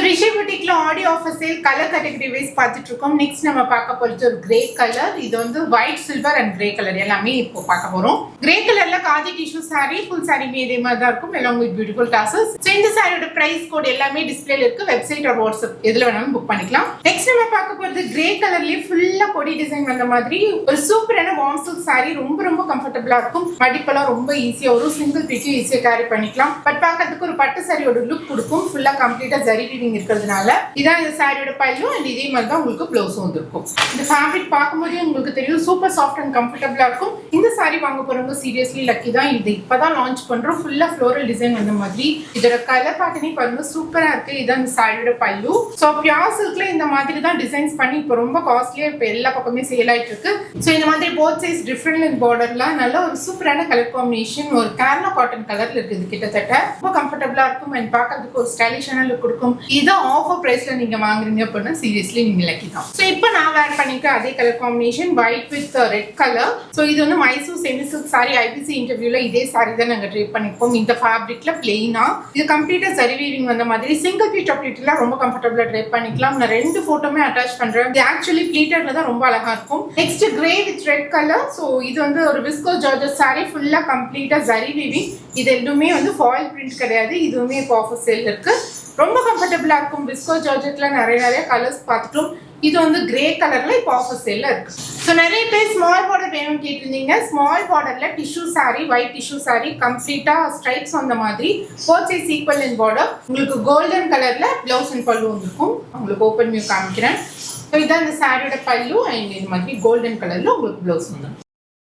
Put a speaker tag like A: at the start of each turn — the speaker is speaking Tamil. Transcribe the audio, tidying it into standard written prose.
A: ரிஷி புட்டிக்ல audio offer sale colour category wise பார்த்துட்டு இருக்கோம். நெக்ஸ்ட் நம்ம பார்க்க போறது ஒரு கிரே கலர். இது வந்து white silver and grey colour எல்லாமே இப்போ பார்க்க போறோம். கிரே கலர்ல காதி டிஷ்யூ சாரி, ஃபுல் சாரிமே இதே மாதிரி தான் இருக்கும், எல்லாம் வித் பியூட்டிஃபுல் டாசல்ஸ். ஸோ இந்த சாரியோட பிரைஸ் கோட் எல்லாமே டிஸ்பிளேல இருக்கு, வெப்சைட் ஒரு வாட்ஸ்அப் எதுல வேணாலும் புக் பண்ணிக்கலாம். நெக்ஸ்ட் நம்ம பார்க்க போறது கிரே கலர்லயே ஃபுல்லா கொடி டிசைன் வந்த மாதிரி ஒரு சூப்பரான வார்ம் சில்க் சாரி. ரொம்ப ரொம்ப கம்ஃபர்டபுளா இருக்கும், மடிப்பெல்லாம் ரொம்ப ஈஸியா ஒரு சிங்கிள் பீச்சு ஈஸியா கேரி பண்ணிக்கலாம். பட் பார்க்கறதுக்கு ஒரு பட்டு சாரியோட லுக் கொடுக்கும், ஃபுல்லா கம்ப்ளீட்டா ஜரி இருக்கிறதுனால இதான் இந்த சாரியோட பல்லு அண்ட் இதே மாதிரி தான் உங்களுக்கு ப்ளவுஸும் வந்திருக்கும். இந்த ஃபேப்ரிக் பார்க்கும்போதே உங்களுக்கு தெரியும் சூப்பர் சாஃப்ட் அண்ட் கம்ஃபர்டபுளா இருக்கும். இந்த சாரி வாங்க போறவங்க சீரியஸ்லி லக்கி தான். இது இப்பதான் லான்ச் பண்றோம், ஃபுல்லா ஃப்ளோரல் டிசைன் வந்த மாதிரி. இதோட கலர் பேட்டர்னே பாருங்க சூப்பரா இருக்கு. இதான் இந்த சாரியோட பல்லு. ஸோ பியூர் சில்க்ல இந்த மாதிரி தான் டிசைன்ஸ் பண்ணி இப்போ ரொம்ப காஸ்ட்லியா இப்போ எல்லா பக்கமே சேல் ஆயிட்டு இருக்கு. ஸோ இந்த மாதிரி போத் சைஸ் டிஃப்ரெண்ட் பார்டர்லாம் நல்ல ஒரு சூப்பரான கலர் காம்பினேஷன், ஒரு கேரளா காட்டன் கலர்ல இருக்குது. கிட்டத்தட்ட ரொம்ப கம்ஃபர்டபுளா இருக்கும் அண்ட் பார்க்கறதுக்கு ஒரு ஸ்டைலிஷான லுக் கொடுக்கும். இதான் ஆஃபர் பிரைஸ்ல நீங்க வாங்குறீங்க அப்படின்னா சீரியஸ்லி நீங்க லக்கி தான். ஸோ இப்போ நான் வேர் பண்ணிக்க அதே colour combination white with red colour. So இது வந்து Mysore semi silk sari. IBC இன்டர்வியூல இதே சாரி தான் நாங்கள் ட்ரை பண்ணிப்போம். இந்த ஃபேப்ரிக்ல பிளெயினா இது கம்ப்ளீட்டா சரி வீவிங் வந்த மாதிரி சிங்கிள் பீட் ப்ளீட்ல ரொம்ப கம்ஃபர்டபுளா ட்ரை பண்ணிக்கலாம். நான் ரெண்டு போட்டோமே அட்டாச் பண்றேன். இது ஆக்சுவலி ப்ளீட்டர்ல தான் ரொம்ப அழகா இருக்கும். Next grey with red colour. So இது வந்து ஒரு விஸ்கோ ஜார்ஜஸ் சாரி, ஃபுல்லா கம்ப்ளீட்டா சரி வீவிங். இது எதுவுமே வந்து ஃபாயில் பிரிண்ட் கிடையாது. இதுவுமே இப்போ ஆஃபர் சேல் இருக்கு, ரொம்ப கம்ஃபர்டபுளா இருக்கும். விஸ்கோ ஜார்ஜெட்ல நிறைய கலர்ஸ் பார்த்துட்டோம். இது வந்து கிரே கலர்ல இப்போ ஆஃபர் சேல்ல இருக்கு. ஸோ நிறைய பேர் ஸ்மால் பார்டர் வேணும்னு கேட்டிருந்தீங்க. ஸ்மால் பார்டர்ல tissue sari, white tissue sari, கம்ப்ளீட்டா ஸ்ட்ரைப்ஸ் வந்த மாதிரி both size equal in border. உங்களுக்கு கோல்டன் கலர்ல பிளவுஸ் அண்ட் பல்லு வந்துருக்கும். உங்களுக்கு ஓப்பன் வியூ காமிக்கிறேன். ஸோ இதான் இந்த சாரியோட பல்லு அண்ட் இந்த மாதிரி கோல்டன் கலர்ல உங்களுக்கு பிளவுஸ் வந்துடும்.